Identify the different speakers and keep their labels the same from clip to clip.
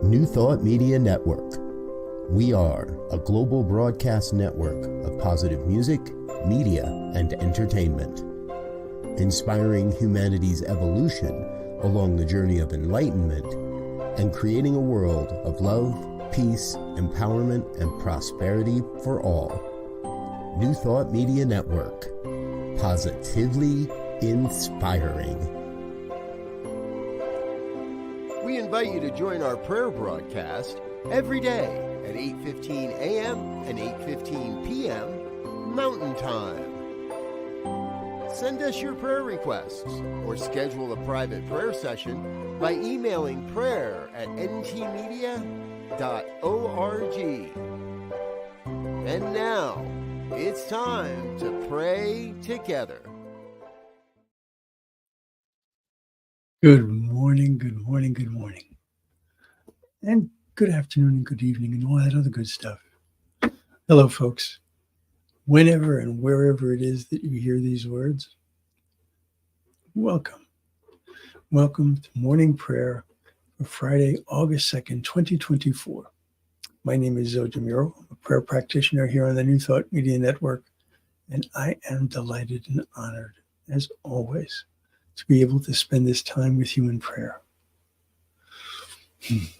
Speaker 1: New Thought Media Network. We are a global broadcast network of positive music, media, and entertainment, inspiring humanity's evolution along the journey of enlightenment and creating a world of love, peace, empowerment, and prosperity for all. New Thought Media Network. Positively inspiring. We invite you to join our prayer broadcast every day at 8:15 a.m. and 8:15 p.m. Mountain Time. Send us your prayer requests or schedule a private prayer session by emailing prayer@ntmedia.org. And now, it's time to pray together.
Speaker 2: Good morning, good morning, good morning. And good afternoon and good evening and all that other good stuff. Hello, folks. Whenever and wherever it is that you hear these words, welcome. Welcome to morning prayer for Friday, August 2nd, 2024. My name is Muro. I'm a prayer practitioner here on the New Thought Media Network, and I am delighted and honored, as always, to be able to spend this time with you in prayer. It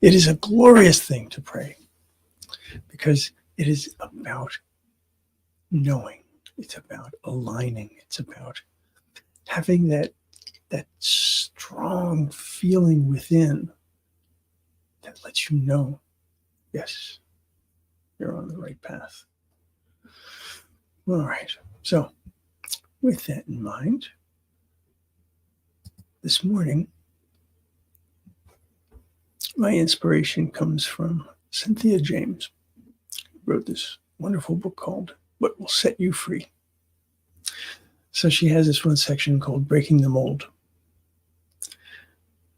Speaker 2: is a glorious thing to pray because it is about knowing, it's about aligning, it's about having that strong feeling within that lets you know, yes, you're on the right path. All right, so with that in mind, this morning, my inspiration comes from Cynthia James, who wrote this wonderful book called What Will Set You Free. So she has this one section called Breaking the Mold.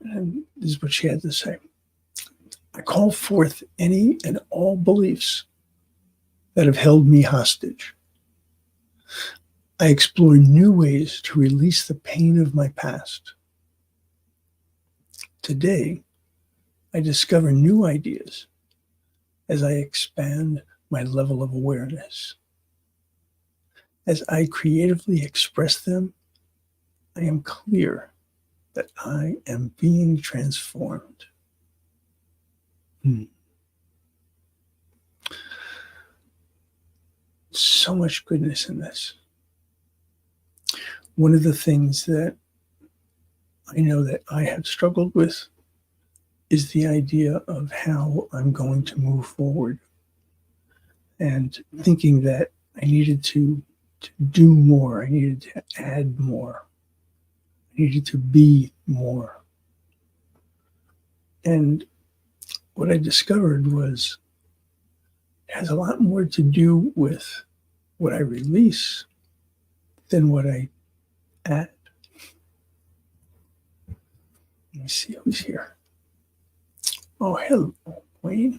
Speaker 2: And this is what she had to say. I call forth any and all beliefs that have held me hostage. I explore new ways to release the pain of my past. Today, I discover new ideas as I expand my level of awareness. As I creatively express them, I am clear that I am being transformed. So much goodness in this. One of the things that I know that I have struggled with is the idea of how I'm going to move forward, and thinking that I needed to do more, I needed to add more, I needed to be more. And what I discovered was it has a lot more to do with what I release than what I add. Let me see who's here. Oh, hello, Wayne.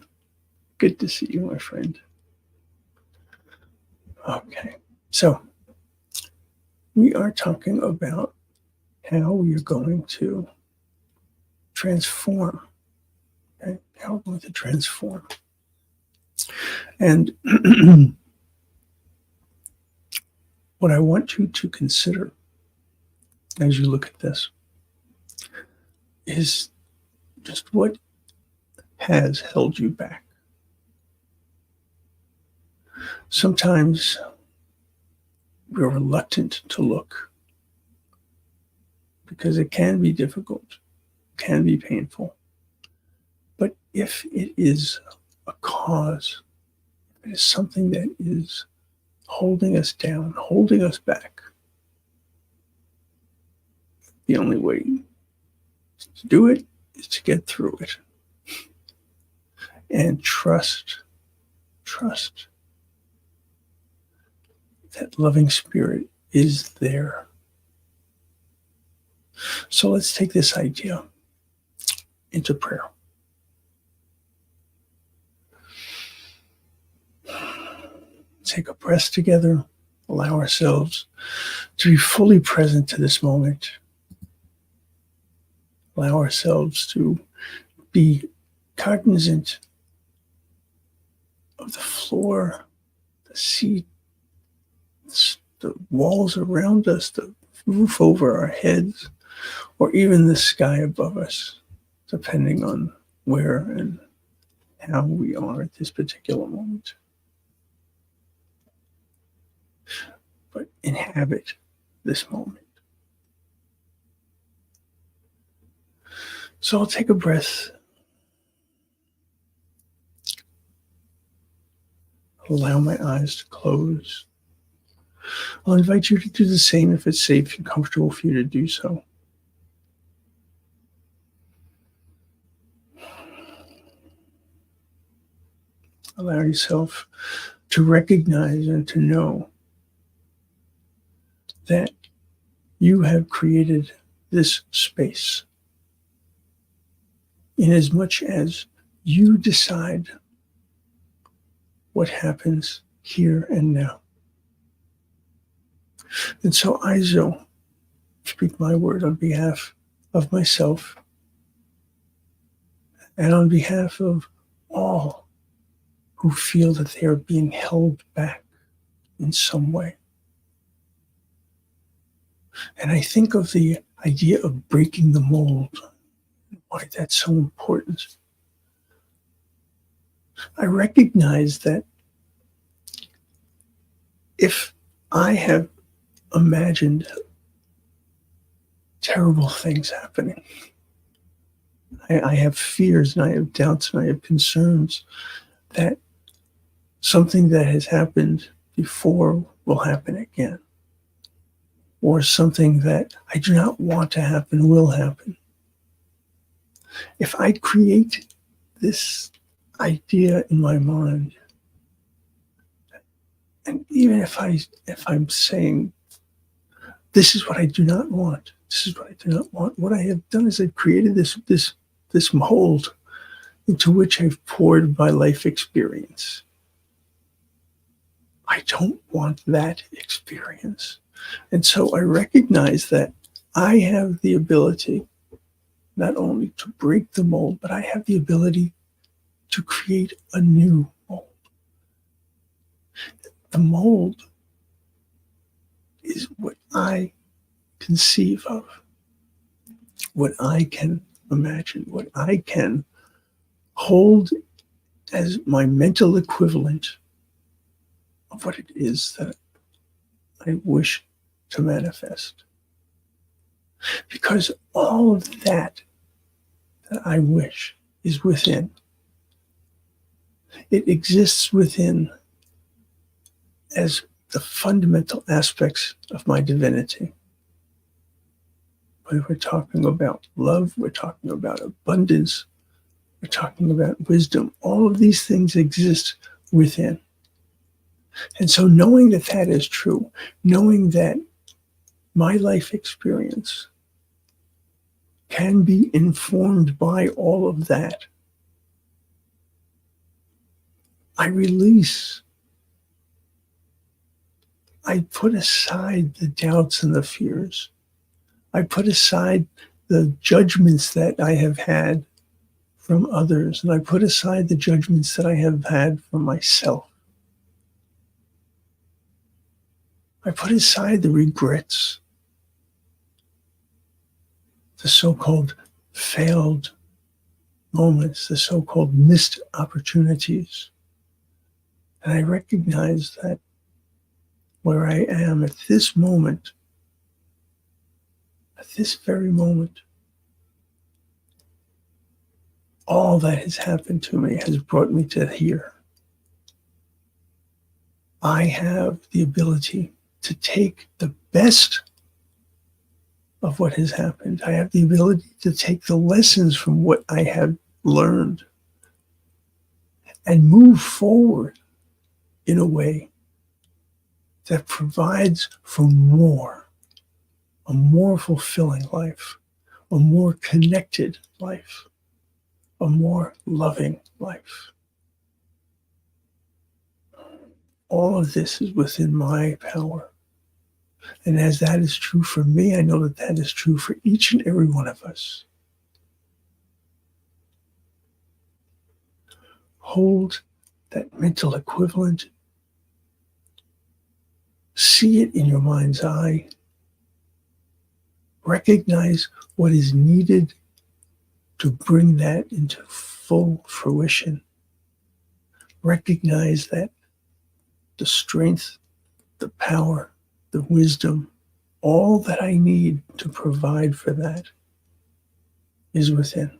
Speaker 2: Good to see you, my friend. Okay, so we are talking about how we are going to transform. Okay? How we're going to transform. And what I want you to consider as you look at this is just what has held you back. Sometimes we're reluctant to look because it can be difficult, can be painful. But if it is a cause, it is something that is holding us down, holding us back, the only way to do it is to get through it. And trust that loving spirit is there. So let's take this idea into prayer. Take a breath together. Allow ourselves to be fully present to this moment. Allow ourselves to be cognizant of the floor, the seat, the walls around us, the roof over our heads, or even the sky above us, depending on where and how we are at this particular moment. But inhabit this moment. So I'll take a breath. Allow my eyes to close. I'll invite you to do the same if it's safe and comfortable for you to do so. Allow yourself to recognize and to know that you have created this space in as much as you decide what happens here and now. And so I, Zoe, speak my word on behalf of myself and on behalf of all who feel that they are being held back in some way. And I think of the idea of breaking the mold, why that's so important. I recognize that if I have imagined terrible things happening, I have fears and I have doubts and I have concerns that something that has happened before will happen again, or something that I do not want to happen will happen. If I create this idea in my mind, and even if I'm saying, this is what I do not want, this is what I do not want, what I have done is I've created this mold into which I've poured my life experience. I don't want that experience. And so I recognize that I have the ability not only to break the mold, but I have the ability to create a new mold. The mold is what I conceive of, what I can imagine, what I can hold as my mental equivalent of what it is that I wish to manifest. Because all of that I wish is within. It exists within as the fundamental aspects of my divinity. Whether we're talking about love, we're talking about abundance, we're talking about wisdom, all of these things exist within. And so knowing that that is true, knowing that my life experience can be informed by all of that, I release. I put aside the doubts and the fears. I put aside the judgments that I have had from others, and I put aside the judgments that I have had from myself. I put aside the regrets, the so-called failed moments, the so-called missed opportunities. And I recognize that where I am at this moment, at this very moment, all that has happened to me has brought me to here. I have the ability to take the best of what has happened. I have the ability to take the lessons from what I have learned and move forward in a way that provides for more, a more fulfilling life, a more connected life, a more loving life. All of this is within my power. And as that is true for me, I know that that is true for each and every one of us. hold that mental equivalent. See it in your mind's eye. Recognize what is needed to bring that into full fruition. Recognize that the strength, the power, the wisdom, all that I need to provide for that is within.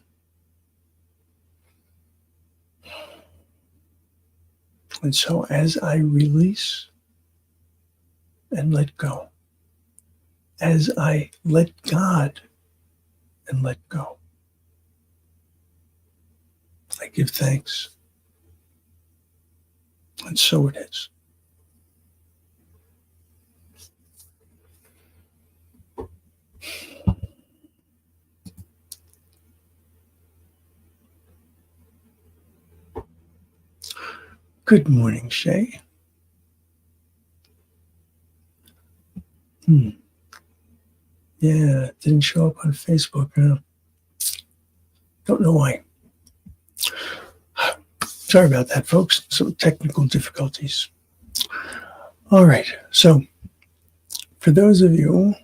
Speaker 2: And so as I release and let go, as I let God and let go, I give thanks. And so it is. Good morning, Shay. Yeah, it didn't show up on Facebook. Don't know why. Sorry about that, folks. Some technical difficulties. All right. So, for those of you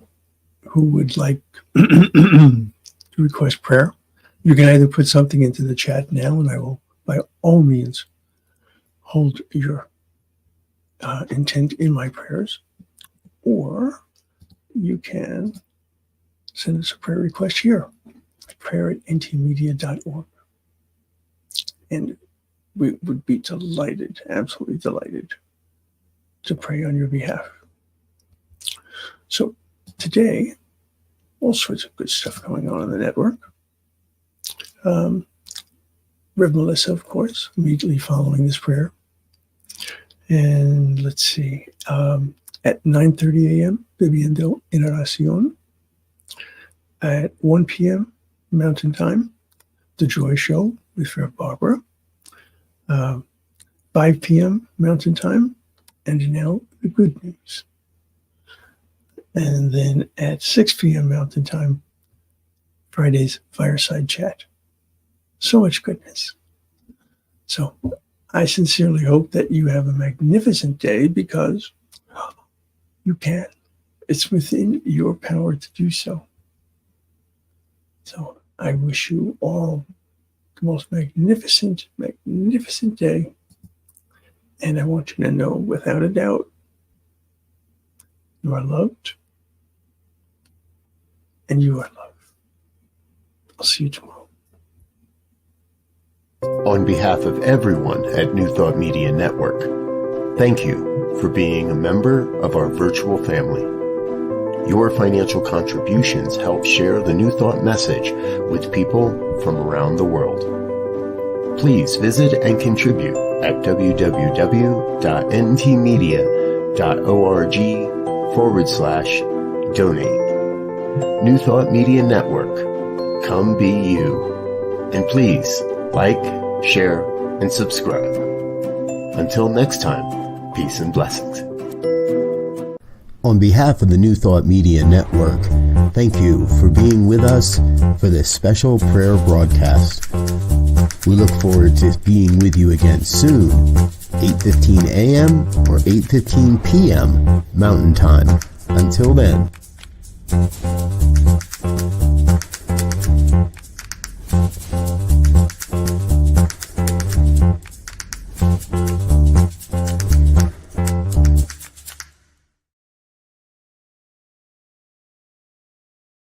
Speaker 2: who would like to request prayer, you can either put something into the chat now, and I will, by all means, hold your intent in my prayers, or you can send us a prayer request here at prayer@ntmedia.org. And we would be delighted, absolutely delighted, to pray on your behalf. So today, all sorts of good stuff going on in the network. Rev Melissa, of course, immediately following this prayer. And let's see, at 9:30 a.m., Viviendo Generación. At 1 p.m. Mountain Time, The Joy Show with Rev Barbara. 5 p.m. Mountain Time, and now the good news. And then at 6 p.m. Mountain Time, Friday's Fireside Chat. So much goodness. So I sincerely hope that you have a magnificent day, because you can. It's within your power to do so. So I wish you all the most magnificent day. And I want you to know, without a doubt, you are loved and you are loved. I'll see you tomorrow.
Speaker 1: On behalf of everyone at New Thought Media Network, thank you for being a member of our virtual family. Your financial contributions help share the New Thought message with people from around the world. Please visit and contribute at www.ntmedia.org/donate. New Thought Media Network. Come be you. And please like, share, and subscribe. Until next time, peace and blessings. On behalf of the New Thought Media Network, thank you for being with us for this special prayer broadcast. We look forward to being with you again soon, 8:15 a.m. or 8:15 p.m. Mountain Time. Until then.